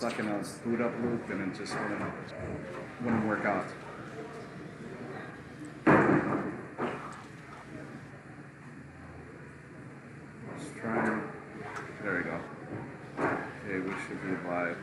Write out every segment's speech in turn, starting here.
stuck in a boot up loop and it just wouldn't work out. Let's try. There we go. Okay, we should be live.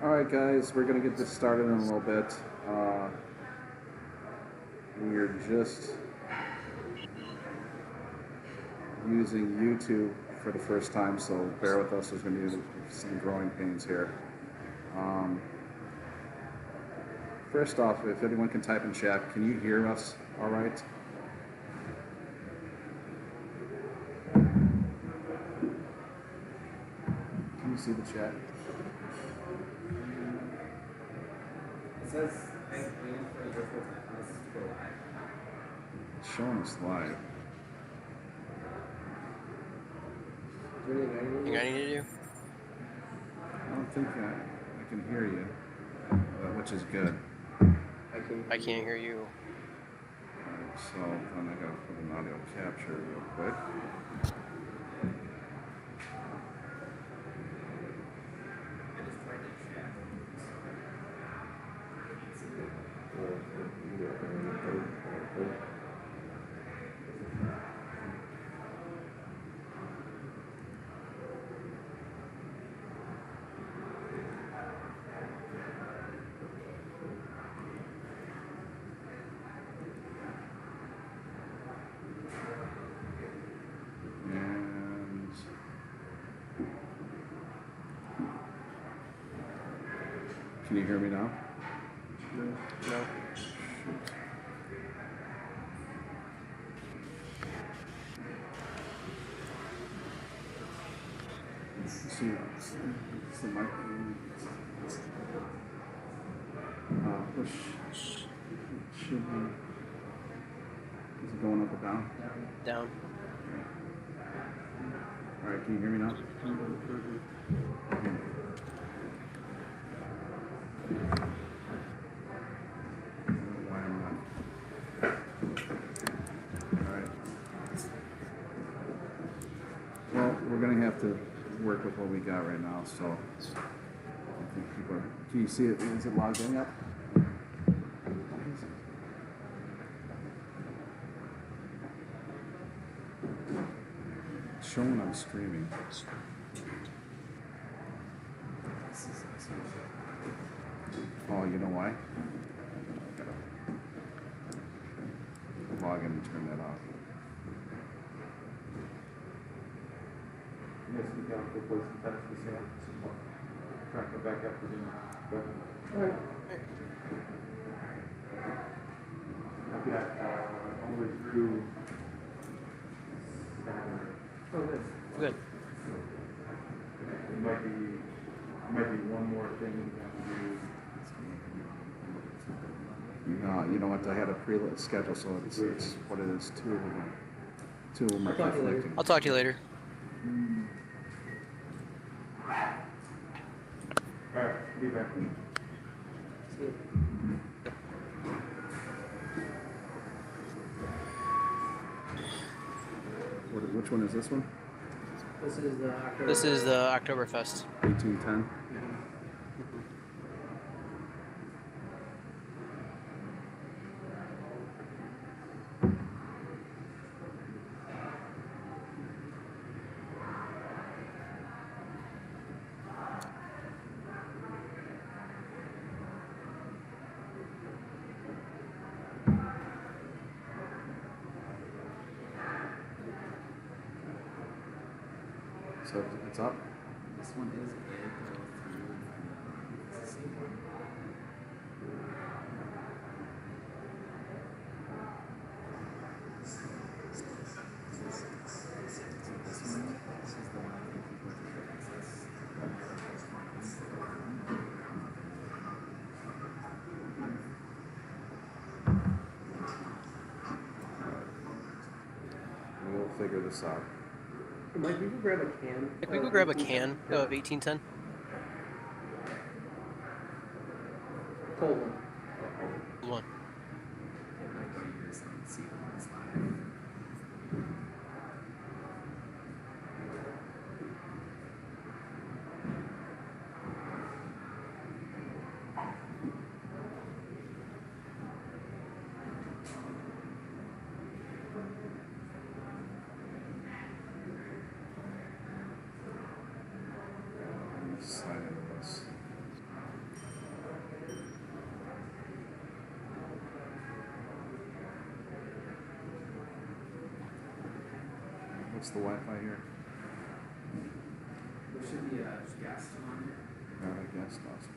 Alright guys, we're going to get this started in a little bit. We're just using YouTube for the first time, so bear with us. There's going to be some growing pains here. First off, if anyone can type in chat, can you hear us alright? Can you see the chat? It says, waiting for the virtual Taphouse to go live. It's showing us live. Do you Anything I need to do? I don't think I can hear you, which is good. I can't hear you. Alright, so then I gotta put an audio capture real quick. I just tried to chat. And can you hear me now? No. See, it's the mic. Push. Should be. Is it going up or down? Down. All right, can you hear me now? Why am I not? All right. Well, we're gonna have to work with what we got right now, so I think people are. Can you see it? Is it logging up? It's showing I'm streaming. Oh, you know why? Log in and turn that off. Yes, we can go play some text this year. Try to go back up to the Alright. I've got all the way through Saturday. Oh, good. Good. It might be one more thing we have to do. No, you know what? I had a pre-lit schedule, so it's what it is. Two of them are I'll talk to you later. conflicting. I'll talk to you later. Alright, be back. See you. Which one is this one? This is the October. This is the Oktoberfest. 1810. So it's up. This one is April through. It's the same one. This is the one I think people are differences. We'll figure this out. Mike, we can grab a can. Like, we could grab a can of 1810. Cold one. One. Slide into this. What's the Wi-Fi here? There should be a gas on here. I guess awesome.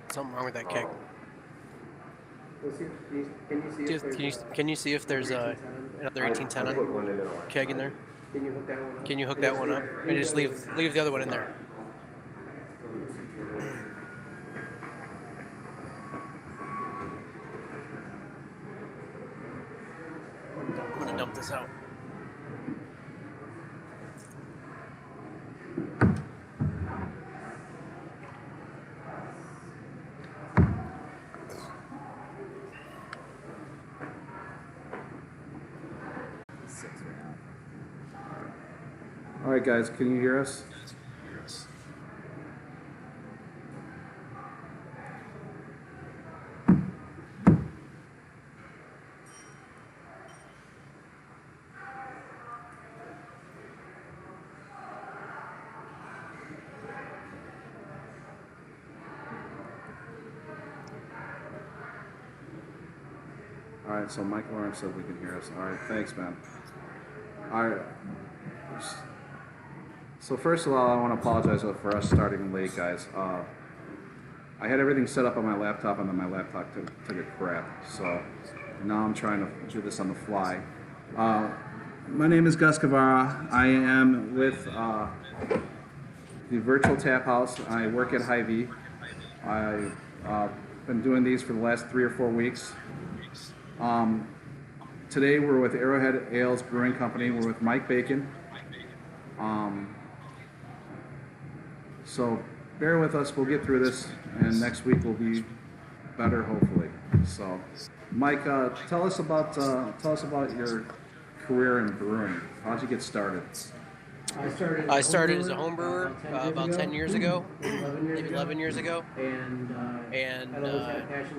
Something wrong with that keg. Let's see. Can you see if there's Can you see if there's another 1810 put one in there. keg in there? Can you hook that one up? Can you hook that one up and just leave the other one in there? I'm gonna dump this out. All right, guys, can you hear us? All right, so Mike Lawrence said we can hear us. All right, thanks, man. All right. So first of all, I want to apologize for us starting late, guys. I had everything set up on my laptop, and then my laptop took a crap. So now I'm trying to do this on the fly. My name is Gus Guevara. I am with the virtual Taphouse. I work at Hy-Vee. I've been doing these for the last 3 or 4 weeks. Today we're with Arrowhead Ales Brewing Company. We're with Mike Bacon. So bear with us. We'll get through this, and next week will be better, hopefully. So, Mike, tell us about your career in brewing. How'd you get started? I started as a home brewer about 10 years ago, 11 years ago, and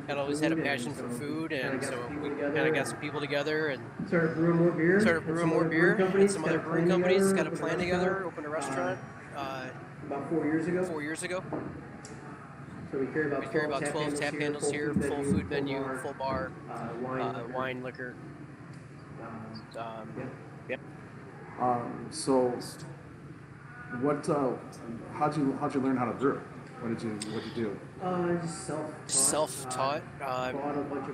had always had a passion for food, and so we kind of got some people together and started brewing more beer. And some other brewing companies, got a plan together, opened a restaurant. About 4 years ago. 4 years ago. So we carry about 12 tap handles here, full food menu, full bar, wine, liquor. Yep. So, what? How'd you learn how to brew? What'd you do? Just Self-taught.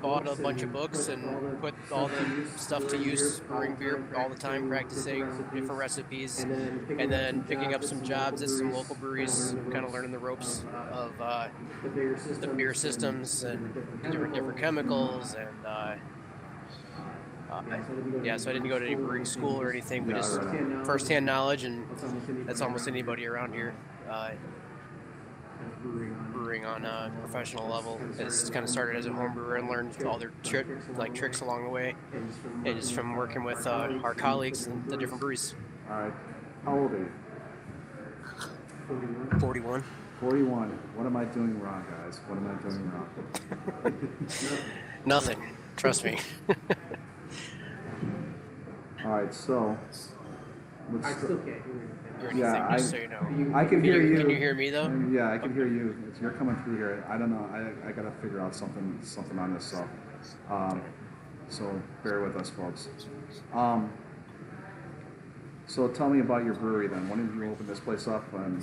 Bought a bunch of books and put all the stuff to use, brewing beer all the time, practicing different recipes, and then picking up some jobs at some local breweries, kind of learning the ropes of the beer systems and different chemicals and. So I didn't go to any brewing school or anything, but just first-hand knowledge, and that's almost anybody around here. Brewing on a professional level. It's kind of started as a home brewer and learned all their tricks along the way, and just from working with our colleagues in the different breweries. All right. How old are you? 41. 41. What am I doing wrong, guys? What am I doing wrong? Nothing. Trust me. All right, so I still can't hear you. Yeah, just so you know. I can hear you. Can you hear me though? Yeah, I can hear you. You're coming through here. I don't know. I gotta figure out something on this. So So bear with us, folks. So tell me about your brewery then. When did you open this place up? And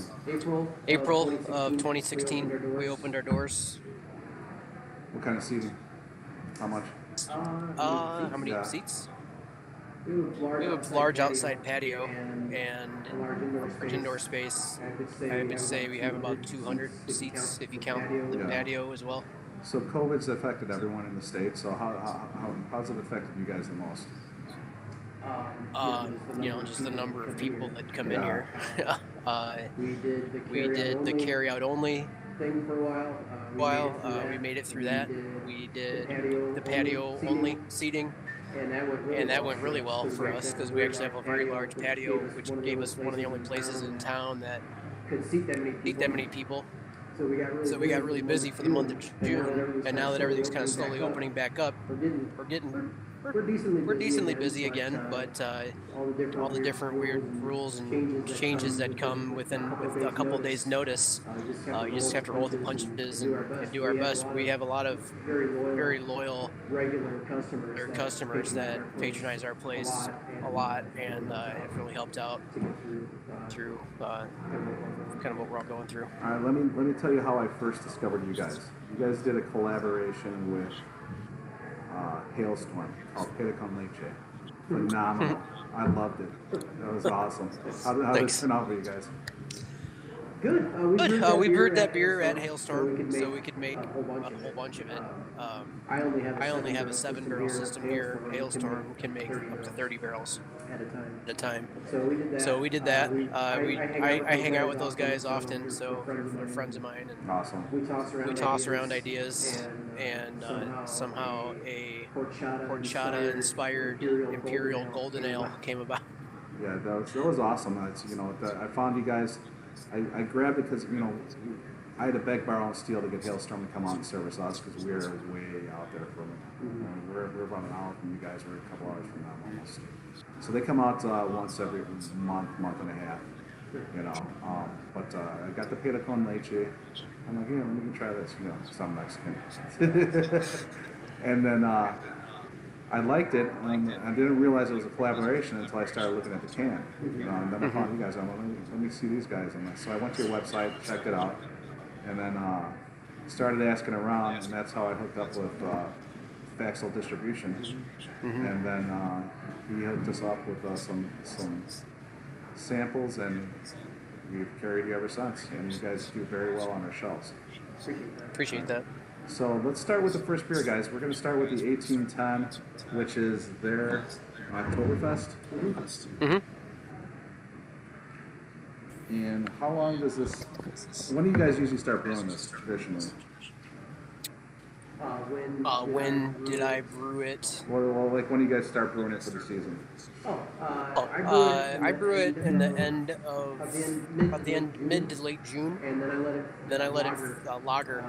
April of 2016, we opened our doors. what kind of seating? How much? How many Yeah. seats? We have a large outside patio and a large indoor space. I would say we have about 200 seats if you count the Yeah. patio as well. So COVID's affected everyone in the state. So how's it affected you guys the most? Just the number of people that come in Yeah. here. We did the carry out only thing for a while. We made it through that. We did the patio only seating. And that went really well for us because we actually have a very large patio, which gave us one of the only places in town that could seat that many people. So we got really busy for the month of June, and now that everything's kind of slowly opening back up, we're decently busy again. But all the different weird rules and changes that come with a couple of days' notice, you just have to roll the punches and do our best. We have a lot of very loyal regular customers that patronize our place a lot, and it really helped out through kind of what we're all going through. All right, let me tell you how I first discovered you guys. You guys did a collaboration with Hailstorm called Pita con Leche. Phenomenal. I loved it. That was awesome. How did it turn out for you guys? Good. We brewed that beer at Hailstorm, so we could make a whole bunch of it. I only have a 7-barrel system here. Hailstorm can make up to 30 barrels at a time. So we did that. I hang out with those guys often, so they're friends of mine. And Awesome. we toss around ideas, and somehow a horchata-inspired Imperial Golden Ale came about. Yeah, that was awesome. I found you guys. I grabbed it because I had to beg, borrow, and steal to get Hailstorm to come out and service us because we're way out there from it. We're about an hour from you guys. We're a couple hours from them almost. So they come out once every month and a half. But I got the Pita con Leche. I'm like, let me try this. Some Mexican. And then I liked it, and I didn't realize it was a collaboration until I started looking at the can. And then I found you guys. I'm like, let me see these guys. And so I went to your website, checked it out, and then started asking around, and that's how I hooked up with Faxel Distribution. And then he hooked us up with some samples, and we've carried you ever since. And you guys do very well on our shelves. Appreciate that. So let's start with the first beer, guys. We're going to start with the 1810, which is their Oktoberfest. And how long does this? When do you guys usually start brewing this traditionally? When did I brew it? Well, like when do you guys start brewing it for the season? I brew it in the end of mid to late June. Then I let it lager.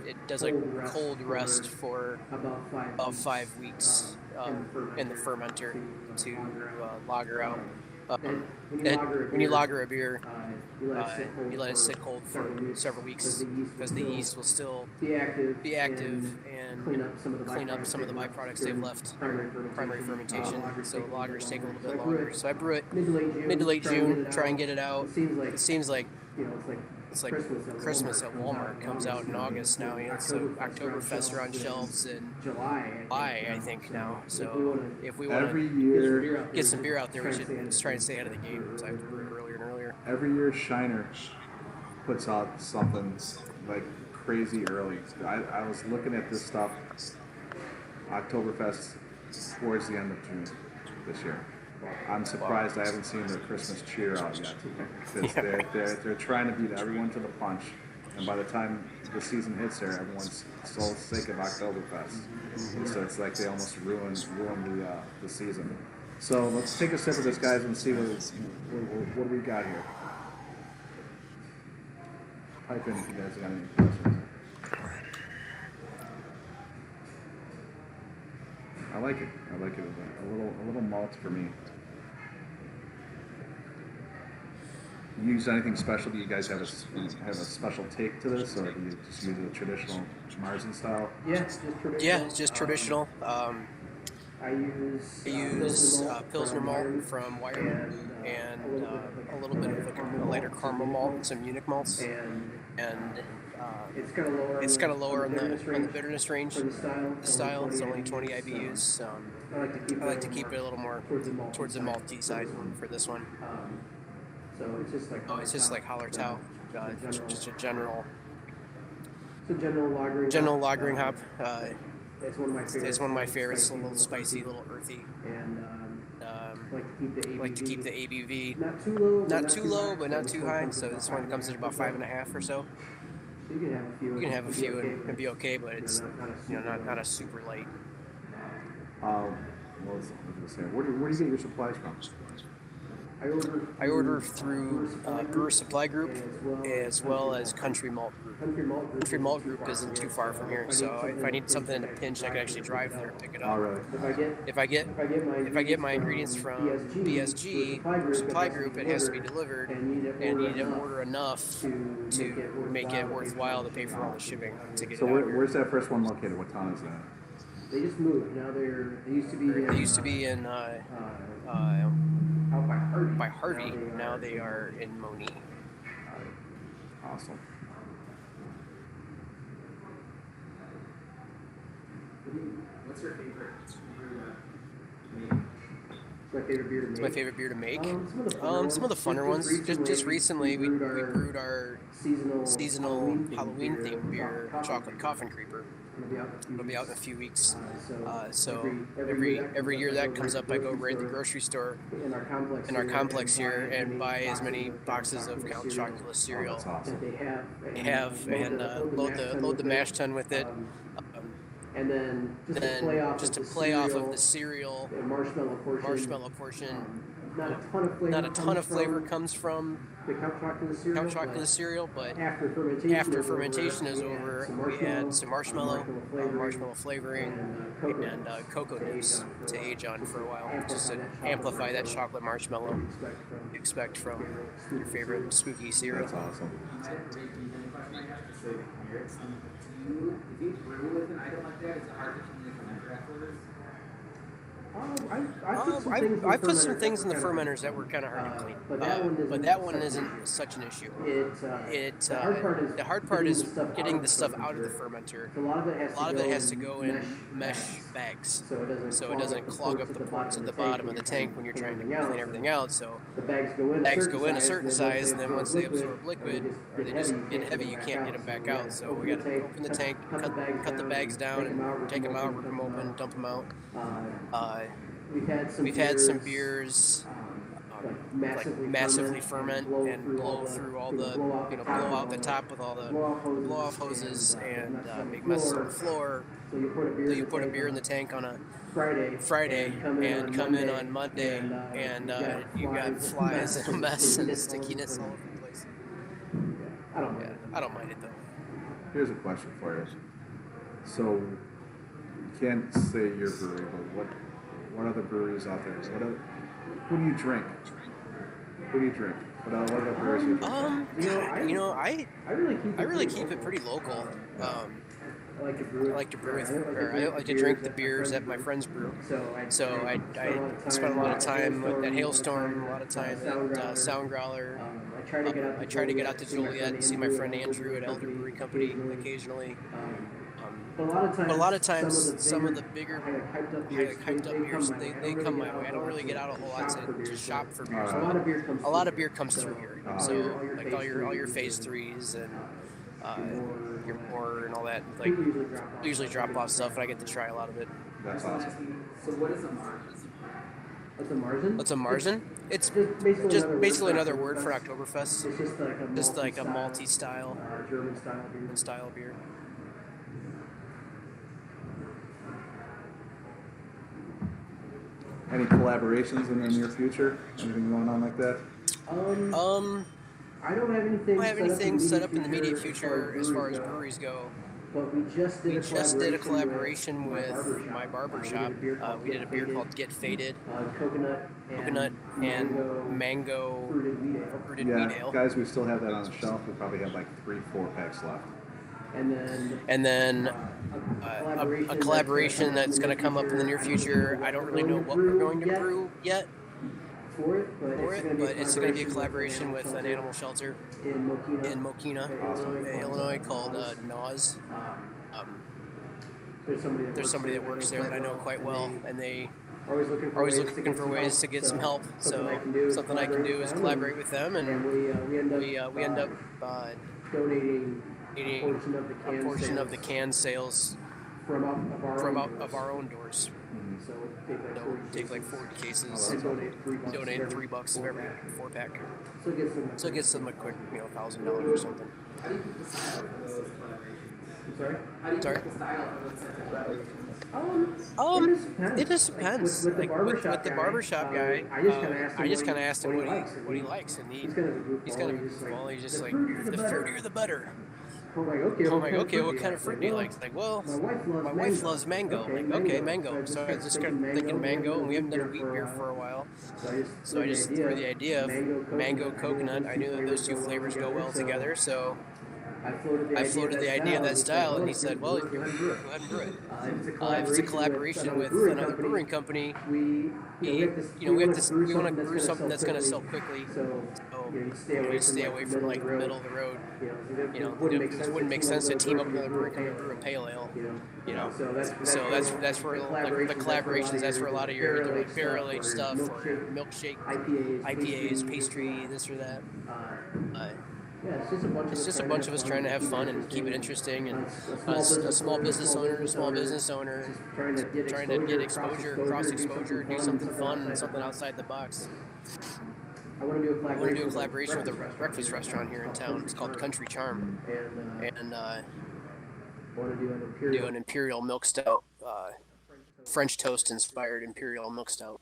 It does a cold rest for about 5 weeks in the fermenter to lager out. When you lager a beer, you let it sit cold for several weeks because the yeast will still be active and clean up some of the byproducts they've left during primary fermentation. So lagers take a little bit longer. So I brew it mid to late June, try and get it out. It seems like it's like Christmas at Walmart comes out in August now. So Oktoberfest are on shelves in July, I think now. So if we want to get some beer out there, we should try and stay ahead of the game. So I have to brew it earlier and earlier. Every year, Shiner puts out something like crazy early. I was looking at this stuff, Oktoberfest, towards the end of June this year. I'm surprised I haven't seen their Christmas cheer out yet. Because they're trying to beat everyone to the punch, and by the time the season hits there, everyone's so sick of Oktoberfest. So it's like they almost ruined the season. So let's take a sip of this, guys, and see what we got here. Pipe in if you guys got any questions. I like it. A little malt for me. you use anything special? Do you guys have a special take to this, or do you just use a traditional Marzen style? Yeah, just traditional. Yeah, it's just traditional. I use Pilsner malt from Wire and a little bit of a lighter caramel malt and some Munich malts. And it's kind of lower. It's kind of lower on the bitterness range. For the style, It's only 20 IBUs. I like to keep it a little more towards the malty side for this one. So it's just like Hallertau, just a general general lagering hop. It's one of my favorites. It's one of my favorites. A little spicy, a little earthy. And like to keep the ABV not too low, but not too high. So this one comes in about 5.5 or so. You can have a few. And be okay, but it's not a super light. What was I going to say? Where do you get your supplies from? I order through Brewer Supply Group as well as Country Malt Group. Country Malt Group isn't too far from here, so if I need something in a pinch, I can actually drive there and pick it up. Oh, really? If I get my ingredients from BSG Brewer Supply Group, it has to be delivered, and you need to order enough to make it worthwhile to pay for all the shipping to get it out here. Where's that first one located? What town is that? They just moved. Now they used to be in out by Harvey. Now they are in Moni. Awesome. What's your favorite beer to make? It's my favorite beer to make. Some of the funner ones. Just recently, we brewed our seasonal Halloween themed beer, Chocolate Coffin Creeper. It'll be out in a few weeks. So every year that comes up, I go right to the grocery store in our complex here and buy as many boxes of Count Chocula cereal. That's awesome. They have and load the mash tun with it. And then just to play off of the cereal marshmallow portion. Not a ton of flavor comes from the Count Chocula cereal, but after fermentation is over, we add some marshmallow flavoring, and cocoa nibs to age on for a while, just to amplify that chocolate marshmallow you expect from your favorite spooky cereal. That's awesome. If you brew with an item like that, is it hard to communicate afterwards? I put some things in the fermenters that were kind of hard to clean, but that one isn't such an issue. The hard part is getting the stuff out of the fermenter. A lot of it has to go in mesh bags, so it doesn't clog up the ports at the bottom of the tank when you're trying to clean everything out. So the bags go in a certain size, and then once they absorb liquid, or they just get heavy, you can't get them back out. So we got to open the tank, cut the bags down, and take them out, rip them open, dump them out. We've had some beers massively ferment and blow through all the, blow out the top with all the blow-off hoses and make messes on the floor. So you put a beer in the tank on a Friday and come in on Monday, and you got flies and a mess and stickiness all over the place. I don't mind it though. Here's a question for you. So, you can't say your brewery, but what other breweries out there? Who do you drink? What other breweries do you drink? I really keep it pretty local. I like to drink the beers that my friends brew. So I spent a lot of time at Hailstorm, a lot of time at Sound Growler. I try to get out to Joliet and see my friend Andrew at Elder Brewing Company occasionally. But a lot of times, some of the bigger, hyped up beers, they come my way. I don't really get out a whole lot to shop for beers. A lot of beer comes through here. So like all your Phase 3s and your Pour and all that. Like usually drop off stuff, and I get to try a lot of it. That's awesome. So what is a Marzen? What's a Marzen? It's just basically another word for Oktoberfest. It's just like a malty style, German style beer. Any collaborations in the near future? Anything going on like that? I don't have anything set up in the immediate future as far as breweries go. But we just did a collaboration with my barber shop. We did a beer called Get Faded, coconut and mango fruited wheat ale. Guys, we still have that on the shelf. We probably have like 3-4 packs left. And then A collaboration that's going to come up in the near future. I don't really know what we're going to brew yet for it, but it's going to be a collaboration with an animal shelter in Mokina, Illinois, called NOS. There's somebody that works there that I know quite well, and they are always looking for ways to get some help. So something I can do is collaborate with them, and we end up donating a portion of the can sales from out of our own doors. So take like 40 cases, donate $3 of every 4-pack. So it gets them a quick, $1,000 or something. How do you pick the style of those collaborations? How do you pick the style of those It just depends. With the barbershop guy, I just kind of asked him what he likes, and he's just like, the fruitier the better. I'm like, okay, what kind of fruit do you like? Like, well, my wife loves mango. I'm like, okay, mango. So I just started thinking mango, and we haven't done a wheat beer for a while. So I just threw the idea of mango, coconut. I knew that those two flavors go well together, so I floated the idea of that style, and he said, well, go ahead and brew it. If it's a collaboration with another brewing company, we want to brew something that's going to sell quickly. So you stay away from like the middle of the road. It wouldn't make sense to team up with another brewing company and brew a pale ale. So that's for like the collaborations. That's for a lot of your like barrel aged stuff or milkshake, IPAs, pastry, this or that. It's just a bunch of us trying to have fun and keep it interesting, and a small business owner, trying to get exposure, cross exposure, do something fun and something outside the box. I want to do a collaboration with a breakfast restaurant here in town. It's called Country Charm, and I want to do an imperial milk stout, French toast inspired imperial milk stout.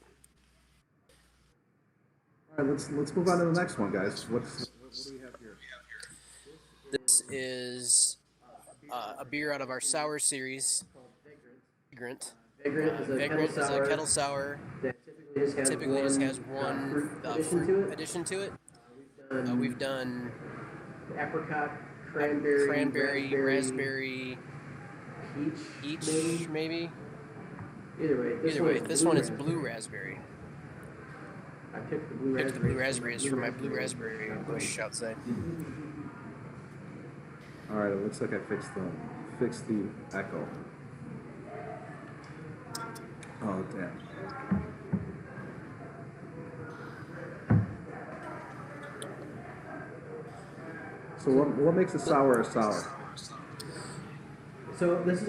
All right, let's move on to the next one, guys. What do we have here? This is a beer out of our sour series, Vagrant. Vagrant is a kettle sour. Typically just has one fruit addition to it. We've done apricot, cranberry, raspberry, peach, maybe. Either way, this one is blue raspberry. I picked the blue raspberries for my blue raspberry bush outside. All right, it looks like I fixed the echo. Oh damn. So what makes a sour a sour? So this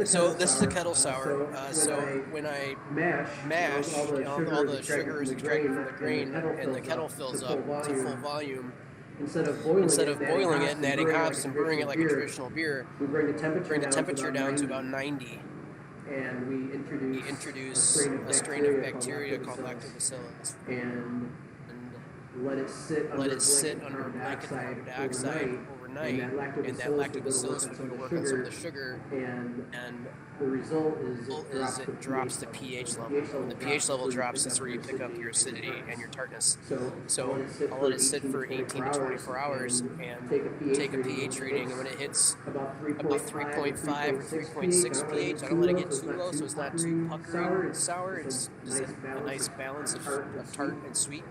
is a kettle sour. So when I mash, all the sugar is extracted from the grain, and the kettle fills up to full volume. Instead of boiling it and adding hops and brewing it like a traditional beer, we bring the temperature down to about 90. And we introduce a strain of bacteria called lactobacillus. And let it sit under a blanket of carbon dioxide overnight, and that lactobacillus will go to work on some of the sugar, and the result is it drops the pH level. When the pH level drops, that's where you pick up your acidity and your tartness. So I'll let it sit for 18 to 24 hours and take a pH reading, and when it hits about 3.5 or 3.6 pH, I don't let it get too low so it's not too puckering and sour. It's just a nice balance of tart and sweet.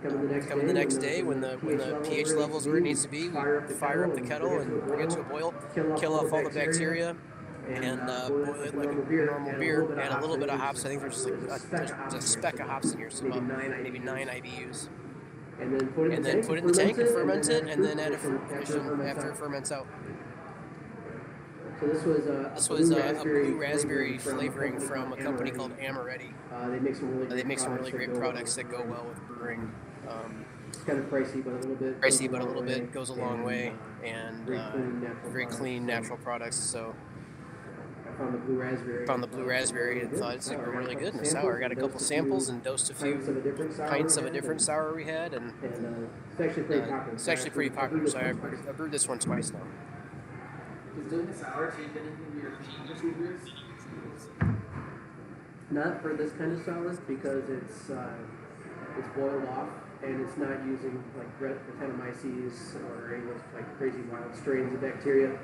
Coming the next day, when the pH level's where it needs to be, we fire up the kettle and bring it to a boil, kill off all the bacteria, and boil it like a normal beer. Add a little bit of hops. I think there's just a speck of hops in here, so about maybe 9 IBUs. And then put it in the tank and ferment it, and then add a ferment addition after it ferments out. So this was a blue raspberry flavoring from a company called Amaretti. They make some really great products that go well with brewing. It's kind of pricey, but a little bit goes a long way, and very clean, natural products. So I found the blue raspberry and thought it's really good in a sour. I got a couple samples and dosed a few pints of a different sour we had, and it's actually pretty popular. So I brewed this one twice now. Is doing a sour change anything to your procedures? Not for this kind of sour because it's boiled off and it's not using like Brettanomyces or any of those like crazy wild strains of bacteria.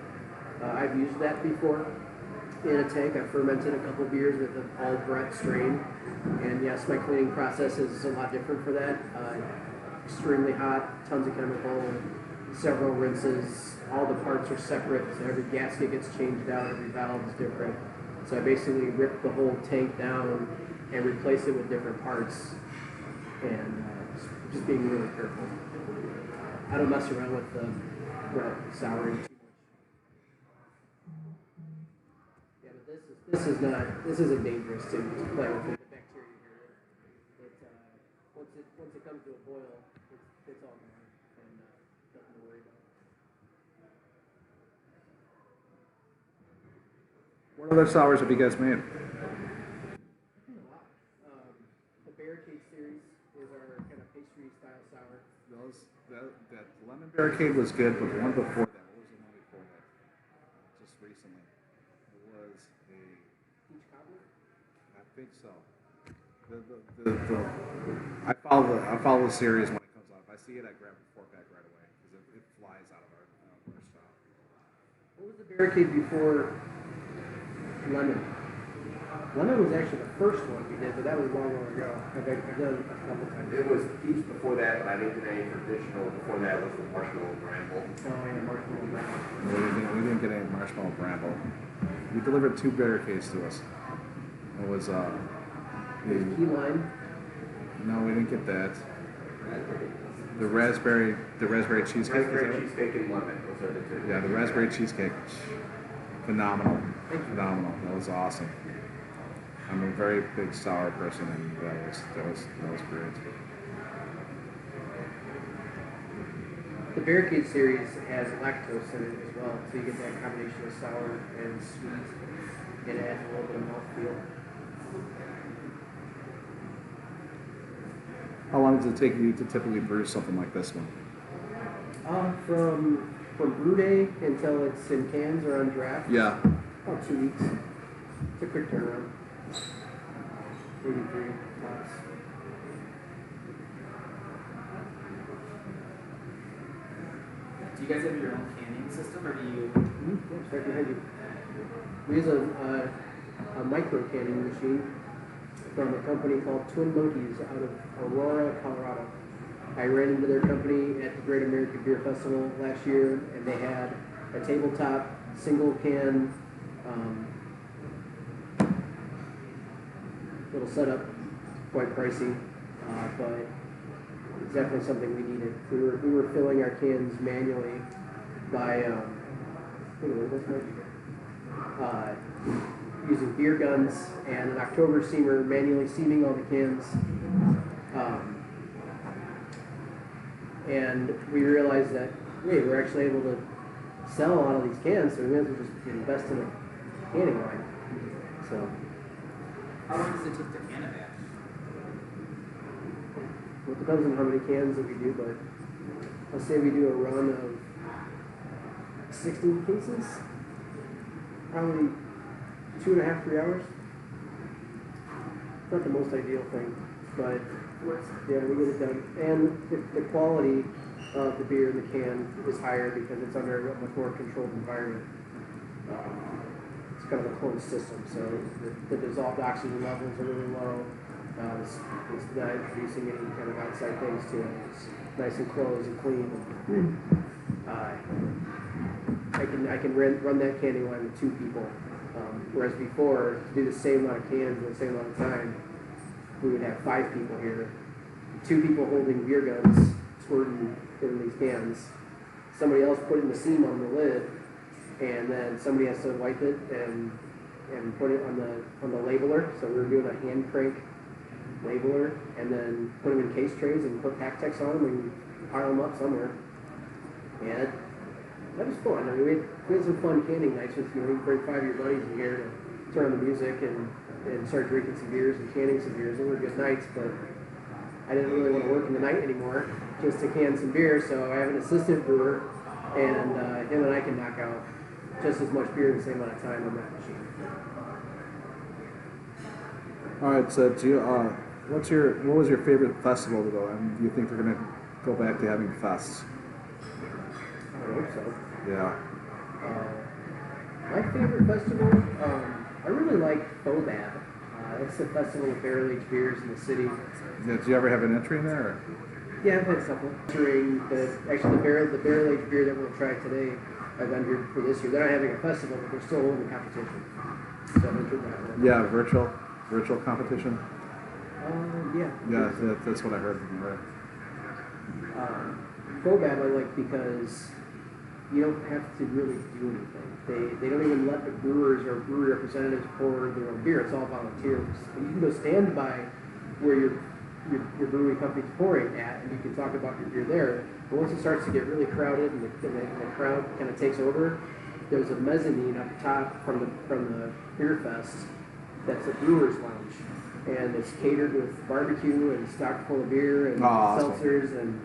I've used that before in a tank. I've fermented a couple beers with an all Brett strain, and yes, my cleaning process is a lot different for that. Extremely hot, tons of chemical, several rinses. All the parts are separate, so every gasket gets changed out, every valve is different. So I basically ripped the whole tank down and replaced it with different parts, and just being really careful. I don't mess around with the Brett souring too much. Yeah, but this isn't dangerous to play with the bacteria here. Once it comes to a boil, it's all gone and nothing to worry about. What other sours have you guys made? The Barricade series is our kind of pastry style sour. That lemon barricade was good, but the one before that, what was the one before that? Just recently. It was a Peach cobbler? I think so. I follow the series when it comes out. If I see it, I grab a 4-pack right away because it flies out of our shop. What was the Barricade before Lemon? Lemon was actually the first one we did, but that was long ago. I've done it a couple times. It was peach before that, but I didn't get any traditional. Before that was the marshmallow bramble. Oh, yeah, marshmallow bramble. We didn't get any marshmallow bramble. We delivered 2 barricades to us. It was Key lime. no, we didn't get that. The raspberry cheesecake. Raspberry cheesecake and lemon. Those are the two. Yeah, the raspberry cheesecake. Phenomenal. Phenomenal. That was awesome. I'm a very big sour person, and that was great. The Barricade series has lactose in it as well, so you get that combination of sour and sweet, and it adds a little bit of mouthfeel. How long does it take you to typically brew something like this one? From brew day until it's in cans or on draft. Yeah. About 2 weeks. It's a quick turnaround. Maybe 3 tops. Do you guys have your own canning system, or do you? Yeah, it's right behind you. We use a micro canning machine from a company called Twin Monkeys out of Aurora, Colorado. I ran into their company at the Great American Beer Festival last year, and they had a tabletop single can little setup, quite pricey, but it's definitely something we needed. We were filling our cans manually by using beer guns and an Oktober seamer, manually seaming all the cans. And we realized that, wait, we're actually able to sell a lot of these cans, so we may as well just invest in a canning line. So, How long does it take to can a batch? well, it depends on how many cans that we do, but let's say we do a run of 16 cases, probably 2.5, 3 hours. Not the most ideal thing, but yeah, we get it done. And the quality of the beer in the can is higher because it's under a much more controlled environment. It's kind of a closed system, so the dissolved oxygen levels are really low. It's not introducing any kind of outside things to it. It's nice and closed and clean. I can run that canning line with 2 people. Whereas before, to do the same amount of cans in the same amount of time, we would have 5 people here. 2 people holding beer guns, squirting in these cans. Somebody else putting the seam on the lid, and then somebody has to wipe it and put it on the labeler. So we were doing a hand crank labeler, and then put them in case trays and put pack techs on them and pile them up somewhere. And that was fun. I mean, we had some fun canning nights with, you bring 5 of your buddies in here to turn on the music and start drinking some beers and canning some beers. They were good nights, but I didn't really want to work in the night anymore just to can some beer, so I have an assistant brewer, and him and I can knock out just as much beer in the same amount of time on that machine. All right, so do you, what was your favorite festival to go? And do you think they're going to go back to having fests? I hope so. Yeah. My favorite festival, I really like Fobab. It's a festival of barrel-aged beers in the city. Yeah, did you ever have an entry in there? Or? Yeah, I've had a couple. During the barrel-aged beer that we'll try today, I've entered for this year. They're not having a festival, but they're still holding a competition. So I've entered that one. Yeah, virtual competition. Yeah. Yeah, that's what I heard from you. Fobab I like because you don't have to really do anything. They don't even let the brewers or brewery representatives pour their own beer. It's all volunteers. And you can go stand by where your brewery company's pouring at, and you can talk about your beer there. But once it starts to get really crowded and the crowd kind of takes over, there's a mezzanine up top from the beer fest that's a brewer's lounge, and it's catered with barbecue and stocked full of beer and seltzers, and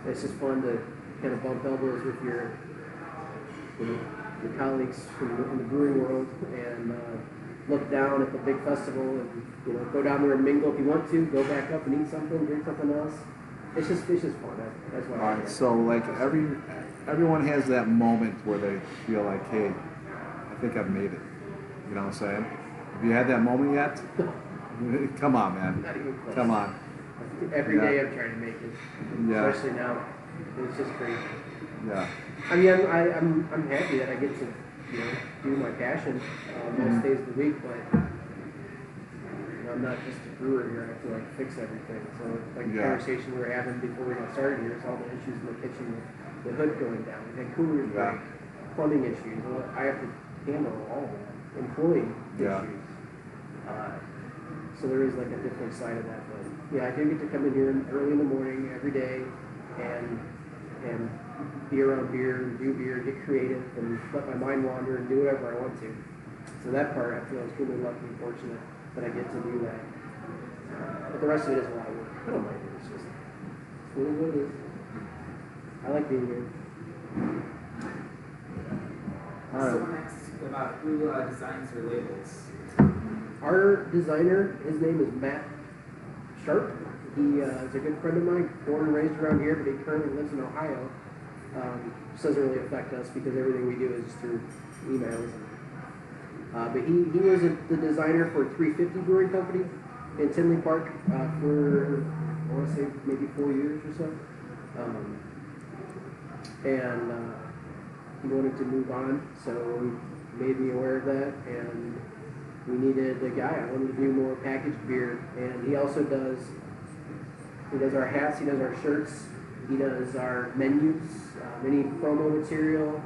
it's just fun to kind of bump elbows with your colleagues in the brewing world and look down at the big festival and go down there and mingle if you want to, go back up and eat something, drink something else. It's just fun. That's why. All right, so like everyone has that moment where they feel like, hey, I think I've made it. You know what I'm saying? Have you had that moment yet? Come on, man. Not even close. Come on. Every day I'm trying to make it. Yeah. Especially now. It's just crazy. Yeah. I mean, I'm happy that I get to do my passion most days of the week, but I'm not just a brewer here. I have to like fix everything. So like the conversation we were having before we got started here is all the issues in the kitchen with the hood going down. We had coolers break, plumbing issues. Well, I have to handle all of that. Employee issues. So there is like a different side of that. But yeah, I do get to come in here early in the morning every day and be around beer and do beer, get creative, and let my mind wander and do whatever I want to. So that part, I feel I was really lucky and fortunate that I get to do that. But the rest of it is a lot of work. I don't mind it. It's just really what it is. I like being here. So next about who designs your labels. Our designer, his name is Matt Sharp. He is a good friend of mine, born and raised around here, but he currently lives in Ohio. This doesn't really affect us because everything we do is through emails. But he was the designer for 350 Brewing Company in Tinley Park for, I want to say, maybe 4 years or so. And he wanted to move on, so he made me aware of that, and we needed a guy. I wanted to do more packaged beer, and he also does our hats, he does our shirts, he does our menus, any promo material,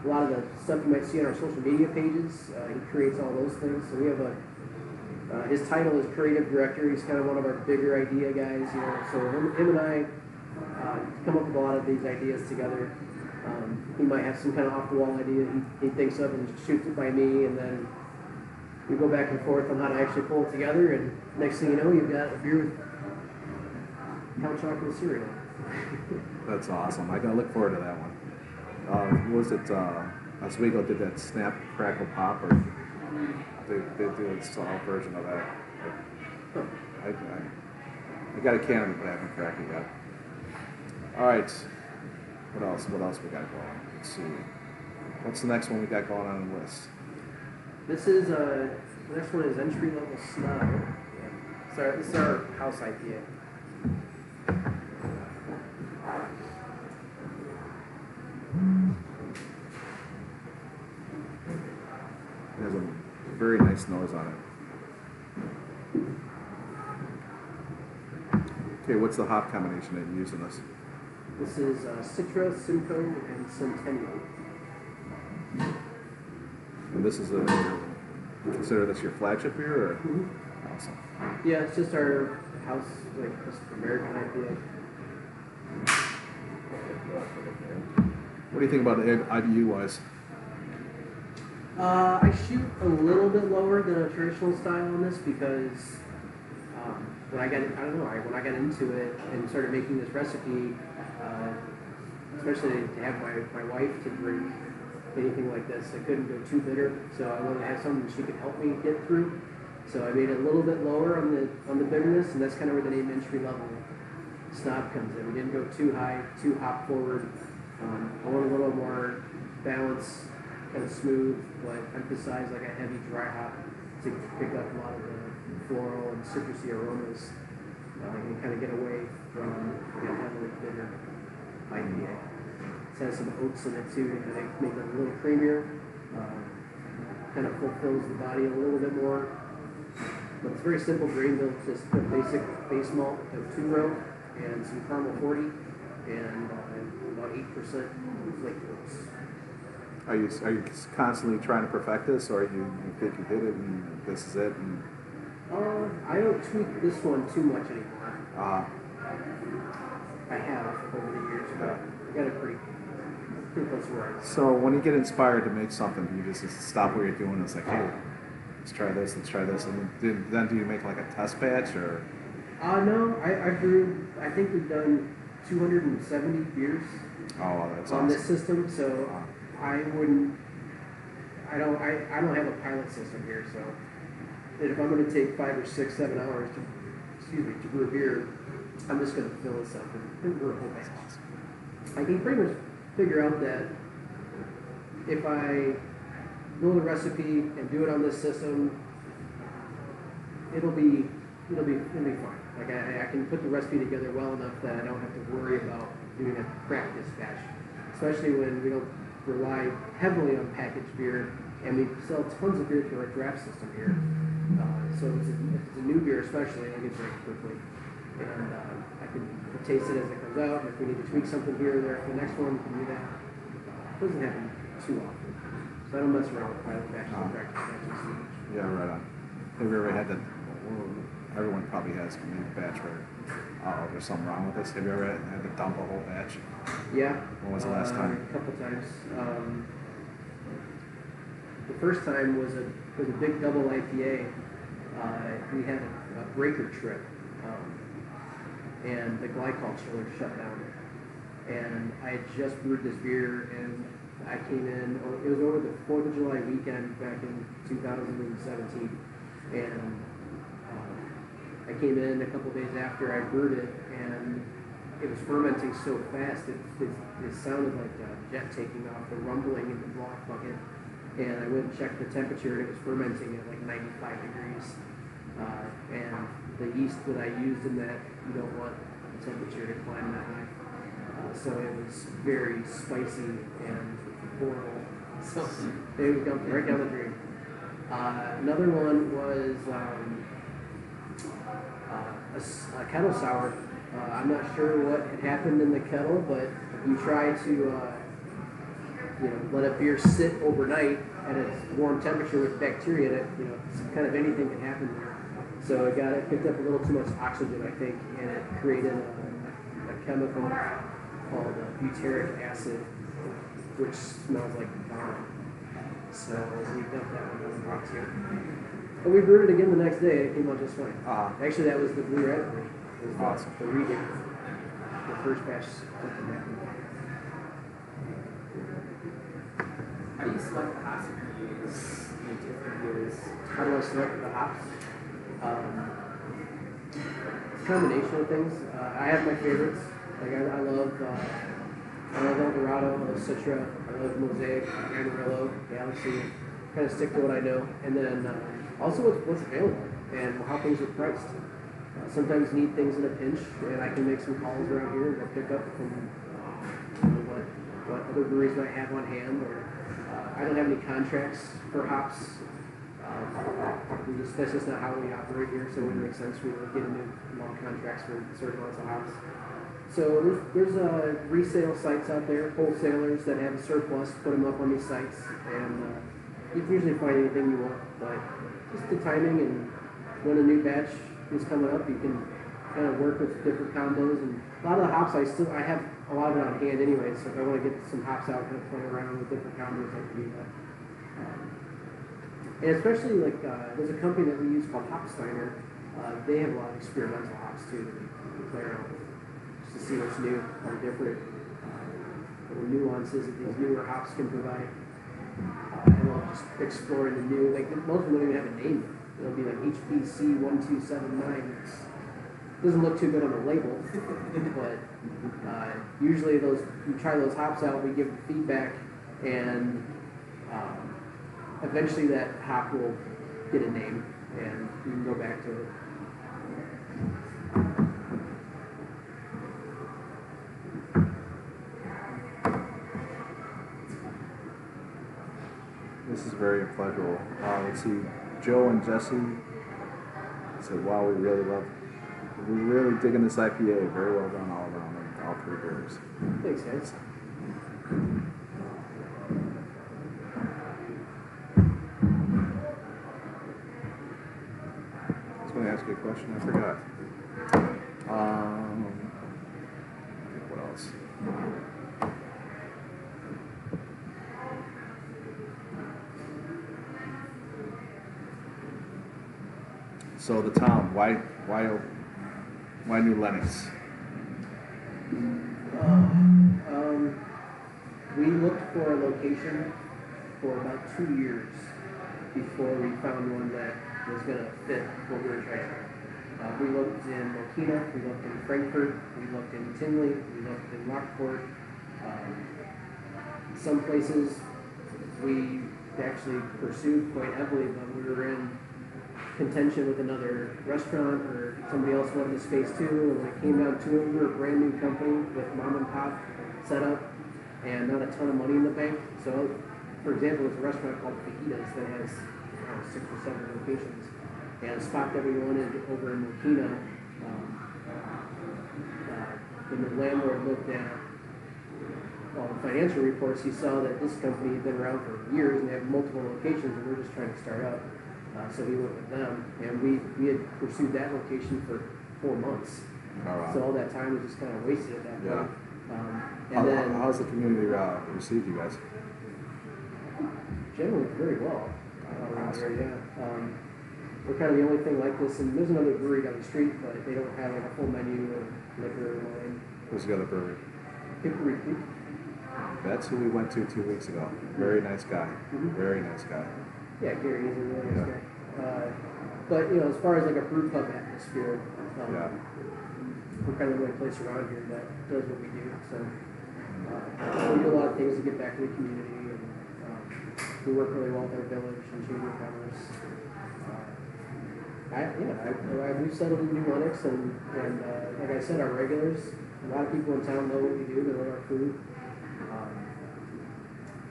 a lot of the stuff you might see on our social media pages. He creates all those things. So we have his title is creative director. He's kind of one of our bigger idea guys, So him and I come up with a lot of these ideas together. He might have some kind of off-the-wall idea he thinks of and shoots it by me, and then we go back and forth on how to actually pull it together, and next thing you know, you've got a beer with hot chocolate cereal. That's awesome. I gotta look forward to that one. Was it Oswego did that Snap, Crackle, Pop, or they do a small version of that? I got a can of it, but I haven't cracked it yet. All right. What else we got going? Let's see. What's the next one we got going on the list? This is the next one is entry level Snob. Sorry, this is our house IPA. It has a very nice nose on it. Okay, what's the hop combination that you use in this? This is Citra, Simcoe, and Centennial. And this is consider this your flagship beer, or? Mm-hmm. Awesome. Yeah, it's just our house, like just American IPA. What do you think about the IBU wise? I shoot a little bit lower than a traditional style on this because when I got into it and started making this recipe, especially to have my wife to drink anything like this. I couldn't go too bitter, so I wanted to have something she could help me get through. So I made it a little bit lower on the bitterness, and that's kind of where the name entry level Snob comes in. We didn't go too high, too hop forward. I want a little more balance, kind of smooth, but emphasize like a heavy dry hop to pick up a lot of the floral and citrusy aromas and kind of get away from the heavily bitter IPA. It has some oats in it too to kind of make it a little creamier. Kind of fulfills the body a little bit more. But it's very simple grain bill, just a basic base malt of 2-row and some caramel 40 and about 8% flake oats. Are you constantly trying to perfect this, or you think you hit it and this is it? And... I don't tweak this one too much anymore. I have over the years, but I got it pretty close to right. So when you get inspired to make something, do you just stop what you're doing and it's like, hey, let's try this, and then do you make like a test batch, or? No, I brewed, I think we've done 270 beers That's on awesome. this system, so I don't have a pilot system here, so if I'm going to take 5 or 6, 7 hours to brew a beer, I'm just going to fill this up and brew a whole batch. I can pretty much figure out that if I build a recipe and do it on this system, it'll be fine. Like I can put the recipe together well enough that I don't have to worry about doing a practice batch, especially when we don't rely heavily on packaged beer and we sell tons of beer through our draft system here. So if it's a new beer especially, I get drank quickly. And I can taste it as it comes out, and if we need to tweak something here or there for the next one, we can do that. It doesn't happen too often. So I don't mess around with pilot batches and practice batches. Yeah, right on. Have you ever had that? Everyone probably has maybe a batch where there's something wrong with this. Have you ever had to dump a whole batch? Yeah. When was the last time? A couple times. The first time was a big double IPA. We had a breaker trip, and the glycol chiller shut down. And I had just brewed this beer, and I came in. It was over the 4th of July weekend back in 2017, and I came in a couple days after I brewed it, and it was fermenting so fast it sounded like a jet taking off, the rumbling in the block bucket. And I went and checked the temperature, and it was fermenting at like 95 degrees. And the yeast that I used in that, you don't want the temperature to climb that high. So it was very spicy and horrible. So it dumped right down the drain. Another one was a kettle sour. I'm not sure what had happened in the kettle, but you try to let a beer sit overnight at a warm temperature with bacteria in it, kind of anything can happen there. So it picked up a little too much oxygen, I think, and it created a chemical called butyric acid, which smells like vomit. So we dumped that one on the box here. But we brewed it again the next day, and it came out just fine. Actually, that was the blue raspberry. It was awesome. The redo. The first batch. How do you select the hops you use in different beers? How do I select the hops? It's a combination of things. I have my favorites. Like I love Eldorado, I love Citra, I love Mosaic, Amarillo, Galaxy. Kind of stick to what I know, and then also what's available and how things are priced. Sometimes you need things in a pinch, and I can make some calls around here and go pick up from what other breweries might have on hand. Or I don't have any contracts for hops. That's just not how we operate here, so it wouldn't make sense for me to get into long contracts for certain amounts of hops. So there's resale sites out there, wholesalers that have a surplus, put them up on these sites, and you can usually find anything you want. But just the timing and when a new batch is coming up, you can kind of work with different combos. And a lot of the hops I have a lot of it on hand anyway, so if I want to get some hops out, kind of play around with different combos, I can do that. And especially there's a company that we use called Hopsteiner. They have a lot of experimental hops too that we play around with, just to see what's new or different, little nuances that these newer hops can provide. and I'll just explore the new. Like most of them don't even have a name. It'll be like HPC 1279. Doesn't look too good on the label, but usually we try those hops out, we give feedback, and eventually that hop will get a name, and you can go back to it. This is very pleasurable. Let's see, Joe and Jesse said, wow, we're really digging this IPA. Very well done all around, and all three beers. Thanks, guys. I was going to ask you a question, I forgot. What else? So the town, why New Lenox? We looked for a location for about 2 years before we found one that was going to fit what we were trying to do. We looked in Mokina, we looked in Frankfurt, we looked in Tinley, we looked in Lockport. Some places we actually pursued quite heavily, but we were in contention with another restaurant or somebody else wanted the space too, and when it came down to it, we were a brand new company with mom and pop setup and not a ton of money in the bank. So, for example, there's a restaurant called Fajitas that has 6 or 7 locations, and a spot that we wanted over in Mokina. When the landlord looked at all the financial reports, he saw that this company had been around for years and they have multiple locations, and we're just trying to start up. So we went with them, and we had pursued that location for 4 months. So all that time was just kind of wasted at that point. How's the community received you guys? Generally very well. We're kind of the only thing like this, and there's another brewery down the street, but they don't have like a full menu of liquor or wine. Who's the other brewery? Hickory Creek. That's who we went to 2 weeks ago. Very nice guy. Very nice guy. Yeah, Gary is a really nice guy. But as far as like a brew pub atmosphere, we're kind of the only place around here that does what we do. So we do a lot of things to get back to the community, and we work really well with our village and Chamber of Commerce. We've settled in New Lenox, and like I said, our regulars. A lot of people in town know what we do. They love our food.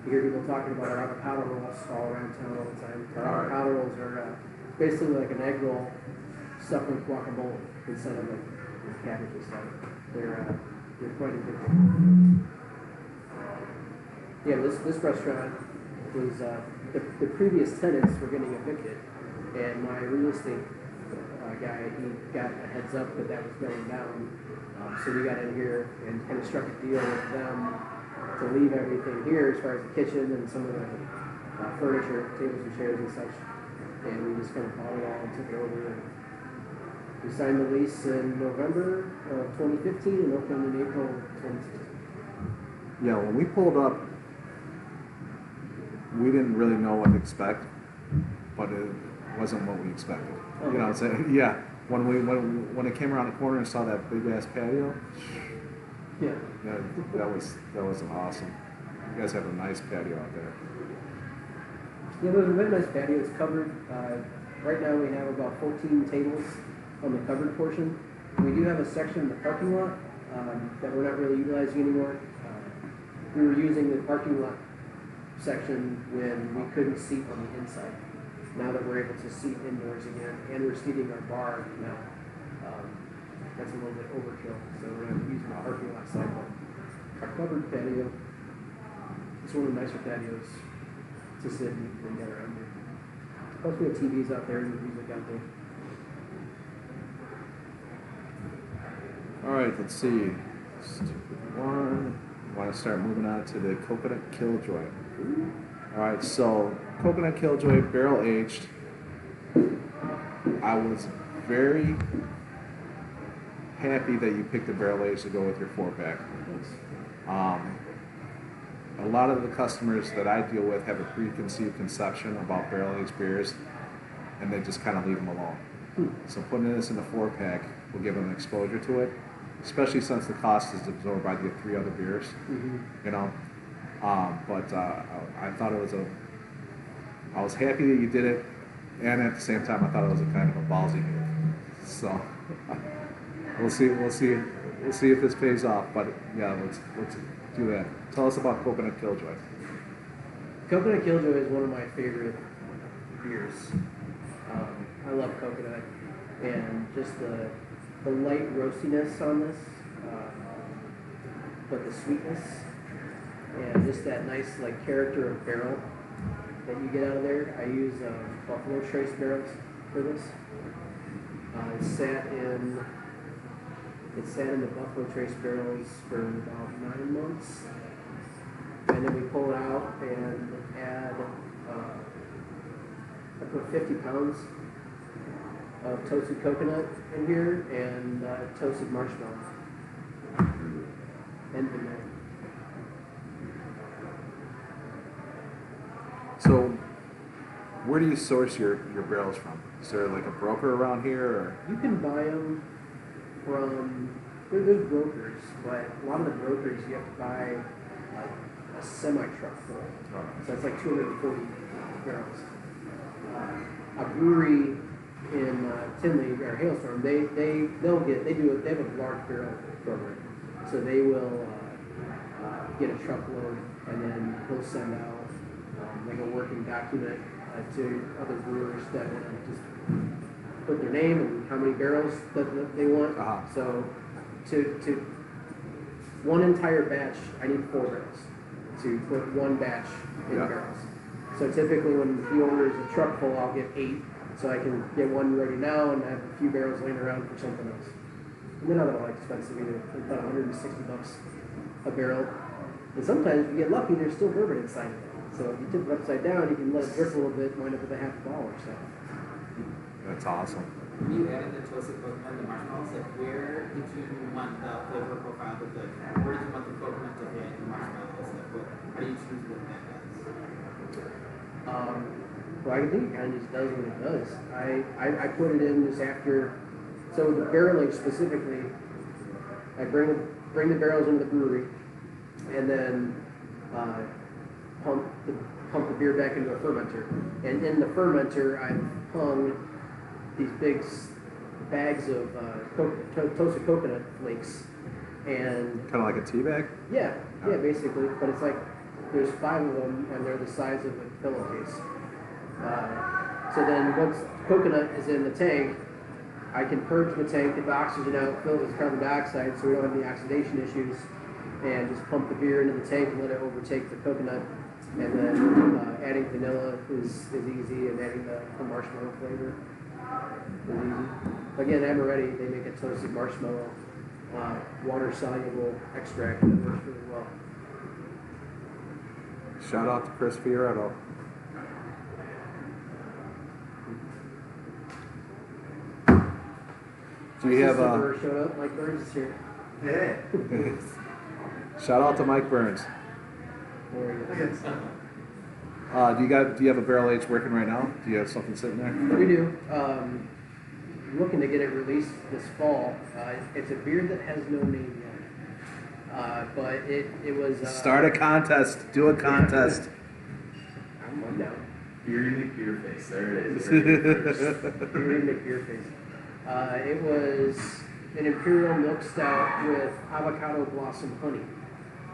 You hear people talking about our avocado rolls all around town all the time. Our avocado rolls are basically like an egg roll stuffed with guacamole instead of like cabbage and stuff. They're quite addictive. Yeah, this restaurant was the previous tenants were getting evicted, and my real estate guy, he got a heads up that was going down. So we got in here and kind of struck a deal with them to leave everything here as far as the kitchen and some of the furniture, tables and chairs and such. And we just kind of bought it all and took it over. And we signed the lease in November of 2015 and opened in April of 2016. Yeah, when we pulled up, we didn't really know what to expect, but it wasn't what we expected. You know what I'm saying? Yeah. When it came around the corner and saw that big ass patio, that was awesome. You guys have a nice patio out there. Yeah, there's a very nice patio. It's covered. Right now we have about 14 tables on the covered portion. We do have a section in the parking lot that we're not really utilizing anymore. We were using the parking lot section when we couldn't seat on the inside. Now that we're able to seat indoors again, and we're seating our bar now, that's a little bit overkill. So we're not using the parking lot side. Our covered patio, it's one of the nicer patios to sit and get around here. Plus we have TVs out there and music out there. All right, let's see. One. Want to start moving on to the coconut Killjoy. All right, so coconut Killjoy barrel aged. I was very happy that you picked the barrel aged to go with your 4-pack. a lot of the customers that I deal with have a preconceived conception about barrel-aged beers, and they just kind of leave them alone. So putting this in a 4-pack will give them exposure to it, especially since the cost is absorbed by the 3 other beers. You know, but I thought it was I was happy that you did it, and at the same time, I thought it was a kind of a ballsy move. So we'll see if this pays off. But yeah, let's do that. Tell us about Coconut Killjoy. Coconut Killjoy is one of my favorite beers. I love coconut, and just the light roastiness on this, but the sweetness, and just that nice like character of barrel that you get out of there. I use Buffalo Trace barrels for this. It sat in the Buffalo Trace barrels for about 9 months, and then we pull it out and add. I put 50 pounds of toasted coconut in here and toasted marshmallow and vanilla. So, where do you source your barrels from? Is there like a broker around here? Or? You can buy them from, there's brokers, but a lot of the brokers you have to buy like a semi-truck full. So it's like 240 barrels. A brewery in Tinley or Hailstorm, they have a large barrel program. So they will get a truckload and then they'll send out like a working document to other brewers that want to just put their name and how many barrels that they want. So to one entire batch, I need 4 barrels to put one batch in barrels. So typically when he orders a truck full, I'll get 8, so I can get one ready now and have a few barrels laying around for something else. And they're not all expensive either. They're about $160 a barrel. And sometimes if you get lucky, there's still bourbon inside of it. So if you tip it upside down, you can let it drip a little bit, wind up with a half bottle or so. That's awesome. When you added the toasted coconut and the marshmallows, like where did you want the flavor profile to look? Where did you want the coconut to hit and the marshmallows? Like how do you choose what that does? Well, I think it kind of just does what it does. I put it in just after, so the barrel age specifically, I bring the barrels into the brewery, and then pump the beer back into a fermenter. And in the fermenter, I've hung these big bags of toasted coconut flakes, and kind of like a tea bag. Yeah, basically. But it's like there's 5 of them, and they're the size of a pillowcase. So then once coconut is in the tank, I can purge the tank, get the oxygen out, fill it with carbon dioxide so we don't have any oxidation issues, and just pump the beer into the tank and let it overtake the coconut. And then adding vanilla is easy, and adding the marshmallow flavor is easy. Again, at Amaretti, they make a toasted marshmallow water-soluble extract that works really well. Shout out to Chris Fioretto. Do you have showed up? Mike Burns is here. Yeah. Shout out to Mike Burns. There he is. Do you have a barrel age working right now? Do you have something sitting there? We do. I'm looking to get it released this fall. It's a beer that has no name yet. But it was... Start a contest. Do a contest. I'm down. Beer Unique Beer Face. There it is. Beer Unique Beer Face. It was an Imperial Milk Stout with avocado blossom honey.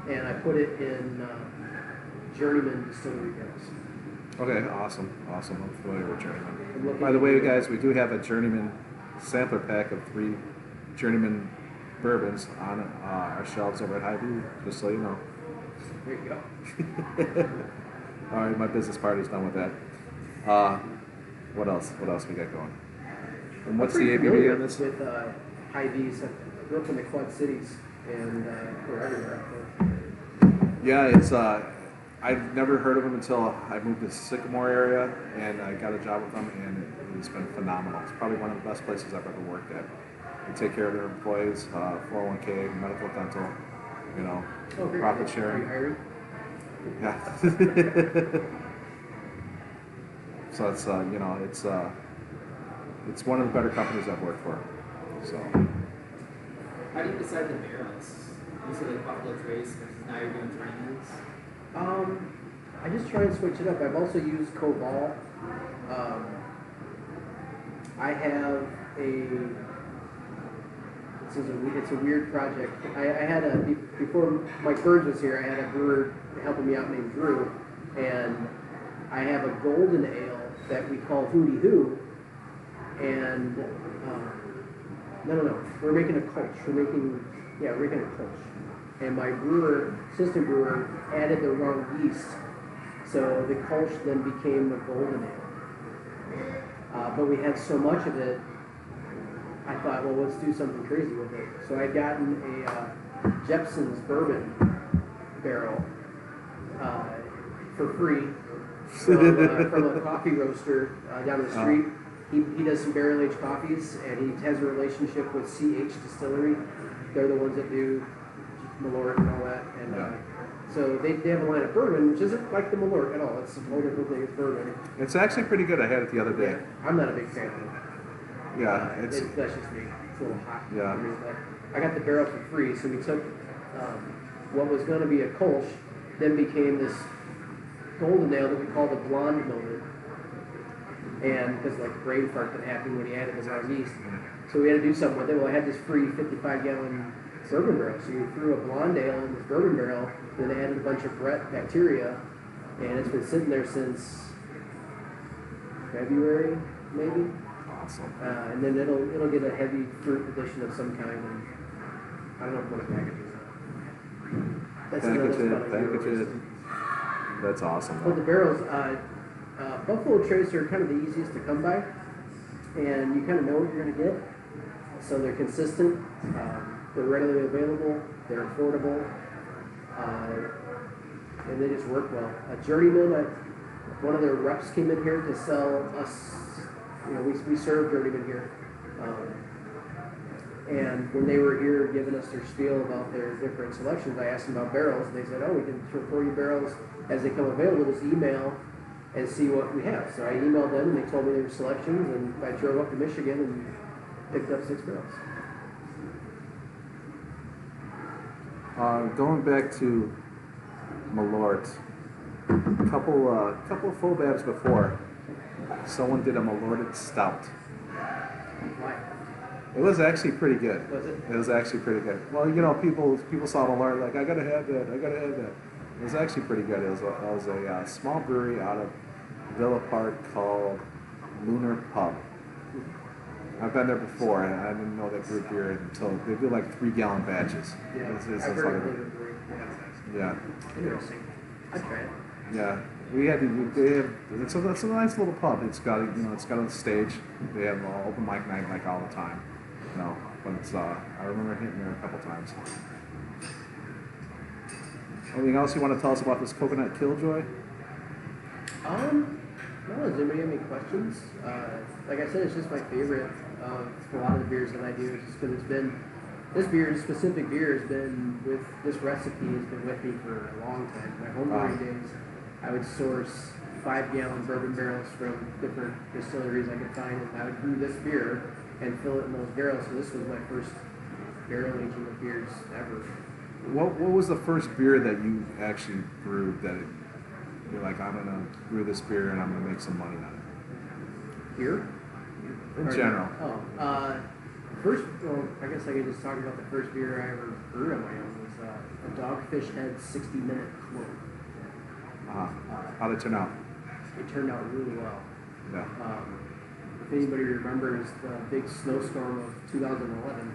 And I put it in Journeyman distillery barrels. Okay, awesome. I'm familiar with Journeyman. By the way, guys, we do have a Journeyman sampler pack of 3 Journeyman bourbons on our shelves over at IBUs, just so you know. There you go. All right, my business party's done with that. What else we got going? And what's the ABV on this? With high V's. I grew up in the Quad Cities, and we're everywhere up there. Yeah, it's I've never heard of them until I moved to the Sycamore area, and I got a job with them, and it's been phenomenal. It's probably one of the best places I've ever worked at. They take care of their employees, 401k, medical, dental, Oh, great. profit sharing. Are you Yeah. So it's you know it's one of the better companies I've worked for. So How do you decide the barrels? You said like Buffalo Trace versus now you're doing tournaments. I just try and switch it up. I've also used Cobalt. I have it's a weird project. I had before Mike Burns was here, I had a brewer helping me out named Drew, and I have a golden ale that we call Hootie Hoo, and no, we're making a Kolsch. We're making a Kolsch, and my assistant brewer added the wrong yeast, so the Kolsch then became a golden ale. But we had so much of it, I thought, well, let's do something crazy with it. So I'd gotten a Jepson's bourbon barrel for free from a coffee roaster down the street. He does some barrel-aged coffees, and he has a relationship with CH Distillery. They're the ones that do Malort and all that. And so they have a line of bourbon, which isn't like the Malort at all. It's a whole different thing. It's bourbon. it's actually pretty good. I had it the other day. I'm not a big fan of it. Yeah, That's just me. It's a little hot. Yeah. For me, but I got the barrel for free, so we took what was going to be a Kolsch, then became this golden ale that we call the blonde moment. And because like brain fart that happened when he added the wrong yeast. So we had to do something with it. Well, I had this free 55-gallon bourbon barrel. So we threw a blonde ale in this bourbon barrel, then they added a bunch of Brett bacteria, and it's been sitting there since February, maybe. awesome. And then it'll get a heavy fruit addition of some kind, and I don't know what a package is. That's Package. That's awesome. Well, the barrels, Buffalo Trace are kind of the easiest to come by, and you kind of know what you're going to get. So they're consistent, they're readily available, they're affordable, and they just work well. Journeyman, one of their reps came in here to sell us. You know, we serve Journeyman here. And when they were here giving us their spiel about their different selections, I asked them about barrels, and they said, oh, we can throw you barrels as they come available, just email and see what we have. So I emailed them, and they told me their selections, and I drove up to Michigan and picked up 6 barrels. Going back to Malort, couple of Fobabs before, someone did a Malorted stout. Why? It was actually pretty good. Was it? It was actually pretty good. Well, you know, people saw Malort like, I gotta have that. It was actually pretty good. It was a small brewery out of Villa Park called Lunar Pub. I've been there before, and I didn't know they brewed beer until they do like 3-gallon batches. Yeah, It's I've heard of like, Lunar Brewery. yeah. Interesting. I'd try it. Yeah, it's a nice little pub. It's got a stage. They have an open mic night like all the time. But it's I remember hitting there a couple times. Anything else you want to tell us about this coconut Killjoy? No, does anybody have any questions? Like I said, it's just my favorite of a lot of the beers that I do, just because this specific beer has been with, this recipe has been with me for a long time. My home brewing days, I would source 5-gallon bourbon barrels from different distilleries I could find, and I would brew this beer and fill it in those barrels. So this was my first barrel aging of beers ever. What was the first beer that you actually brewed that you're like, I'm gonna brew this beer and I'm gonna make some money on it? Beer? In general. I guess I could just talk about the first beer I ever brewed on my own was a Dogfish Head 60-minute quote. How'd it turn out? It turned out really well. Yeah. If anybody remembers the big snowstorm of 2011,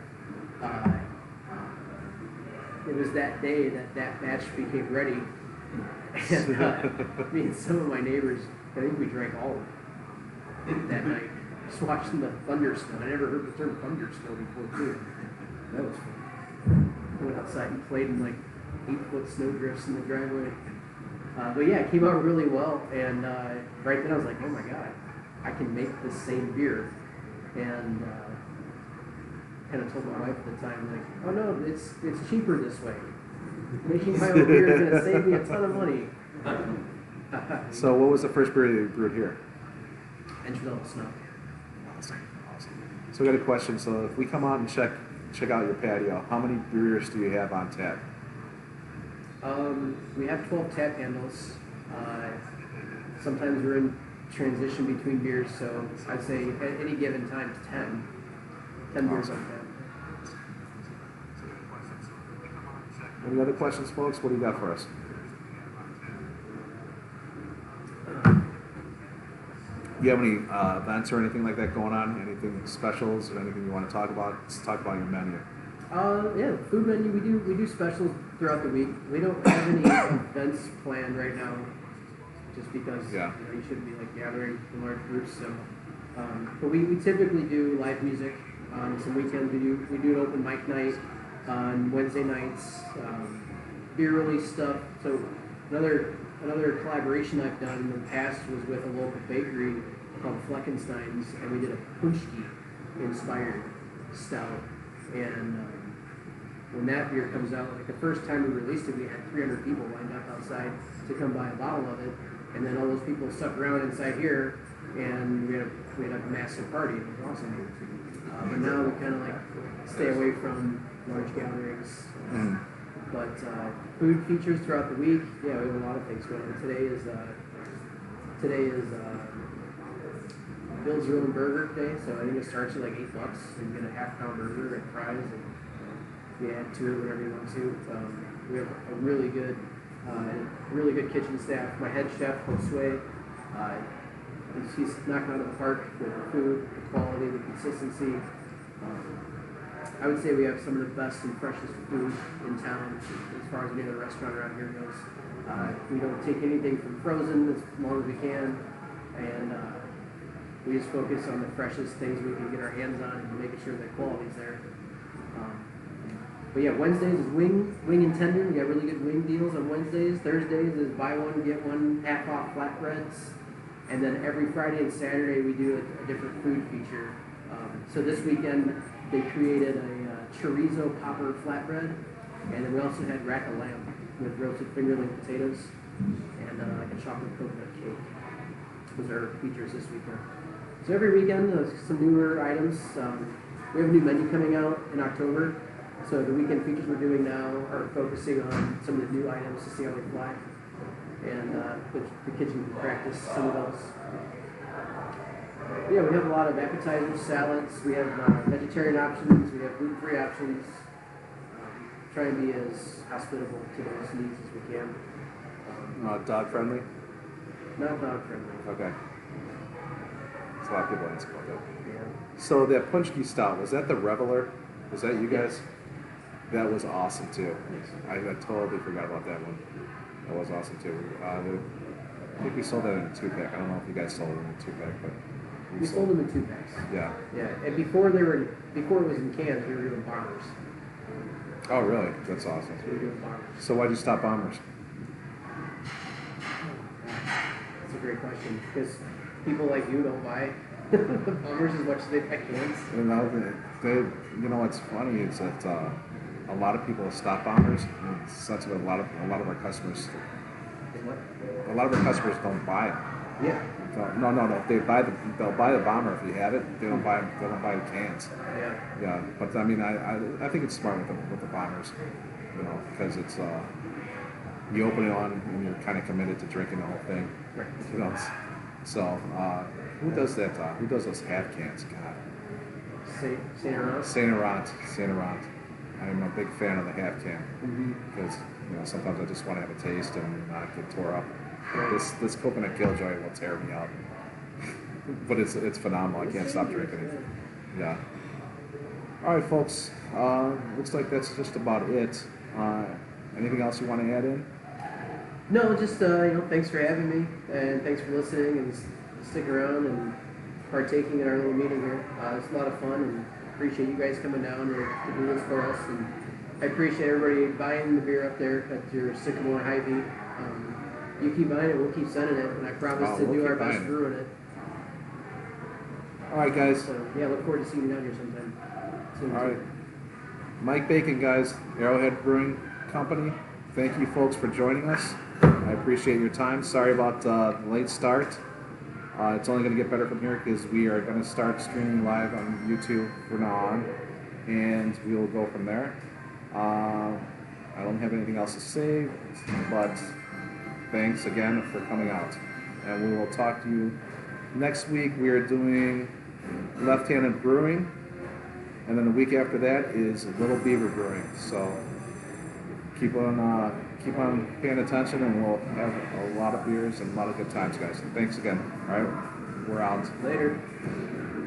it was that day that batch became ready. And me and some of my neighbors, I think we drank all of it that night. Just watching the thunder snow. I never heard the term thunder snow before, too. That was fun. I went outside and played in like 8-foot snowdrifts in the driveway. But yeah, it came out really well. And right then I was like, oh my God, I can make the same beer. And kind of told my wife at the time, like, oh no, it's cheaper this way. Making my own beer is going to save me a ton of money. So what was the first beer you brewed here? Entry-level Snob. Awesome. So I got a question. So if we come out and check out your patio, how many brewers do you have on tap? We have 12 tap handles. Sometimes we're in transition between beers, so I'd say at any given time, 10 beers on tap. Any other questions, folks? What do you got for us? Do you have any events or anything like that going on? Anything specials or anything you want to talk about? Let's talk about your menu. Yeah, food menu. We do specials throughout the week. We don't have any events planned right now, just because you shouldn't be like gathering in large groups. So, but we typically do live music. Some weekends we do an open mic night on Wednesday nights. Beer release stuff. So another collaboration I've done in the past was with a local bakery called Fleckenstein's, and we did a Punchki inspired stout. And when that beer comes out, like the first time we released it, we had 300 people lined up outside to come buy a bottle of it, and then all those people stuck around inside here, and we had a massive party. It was awesome. But now we kind of like stay away from large gatherings. But food features throughout the week. Yeah, we have a lot of things going on. Today is build your own burger day, so I think it starts at like $8. You get a half-pound burger and fries, and you add to it whatever you want to. We have a really good kitchen staff. My head chef, Josue, he's knocking out of the park with the food, the quality, the consistency. I would say we have some of the best and freshest food in town as far as any other restaurant around here goes. We don't take anything from frozen as long as we can, and we just focus on the freshest things we can get our hands on and making sure that quality's there. But yeah, Wednesdays is wing and tender. We got really good wing deals on Wednesdays. Thursdays is buy one, get one, half off flatbreads. And then every Friday and Saturday we do a different food feature. So this weekend they created a chorizo popper flatbread, and then we also had rack of lamb with roasted fingerling potatoes and like a chocolate coconut cake. Those are our features this weekend. So every weekend, some newer items. We have a new menu coming out in October. So the weekend features we're doing now are focusing on some of the new items to see how they fly. And the kitchen can practice some of those. Yeah, we have a lot of appetizers, salads. We have vegetarian options. We have gluten-free options. Try and be as hospitable to those needs as we can. Dog friendly? Not dog friendly. Okay. That's a lot of people ask about that. Yeah. So that Punchki stout, was that the Reveler? Was that you guys? That was awesome too. I totally forgot about that one. That was awesome too. I think we sold that in a 2-pack. I don't know if you guys sold it in a 2-pack, but we sold them in 2-packs. Yeah. Yeah, and before it was in cans, we were doing bombers. Oh, really? That's awesome. So we were doing bombers. So why'd you stop bombers? That's a great question, because people like you don't buy the bombers as much as they buy cans. You know what's funny is that a lot of people stop bombers, and such a lot of our customers. A lot of our customers don't buy it. Yeah. No. They'll buy the bomber if you have it. They don't buy the cans. Yeah. Yeah, but I mean, I think it's smart with the bombers, because it's you open it on and you're kind of committed to drinking the whole thing. Right. So who does that? Who does those half cans? God. Saint Laurent. I'm a big fan of the half can because sometimes I just want to have a taste and not get tore up. This coconut Killjoy will tear me up, but it's phenomenal. I can't stop drinking it. Yeah. All right, folks. Looks like that's just about it. Anything else you want to add in? No, just thanks for having me, and thanks for listening and sticking around and partaking in our little meeting here. It's a lot of fun, and appreciate you guys coming down to do this for us. And I appreciate everybody buying the beer up there at your Sycamore Hy-Vee. You keep buying it, we'll keep sending it, and I promise to do our best brewing it. All right, guys. So yeah, look forward to seeing you down here sometime. All right. Mike Bacon, guys, Arrowhead Brewing Company. thank you folks for joining us. I appreciate your time. Sorry about the late start. It's only going to get better from here because we are going to start streaming live on YouTube from now on, and we will go from there. I don't have anything else to say, but thanks again for coming out. And we will talk to you next week. We are doing Left-Handed Brewing, and then the week after that is Little Beaver Brewing. So keep on paying attention, and we'll have a lot of beers and a lot of good times, guys. Thanks again. All right, we're out. Later.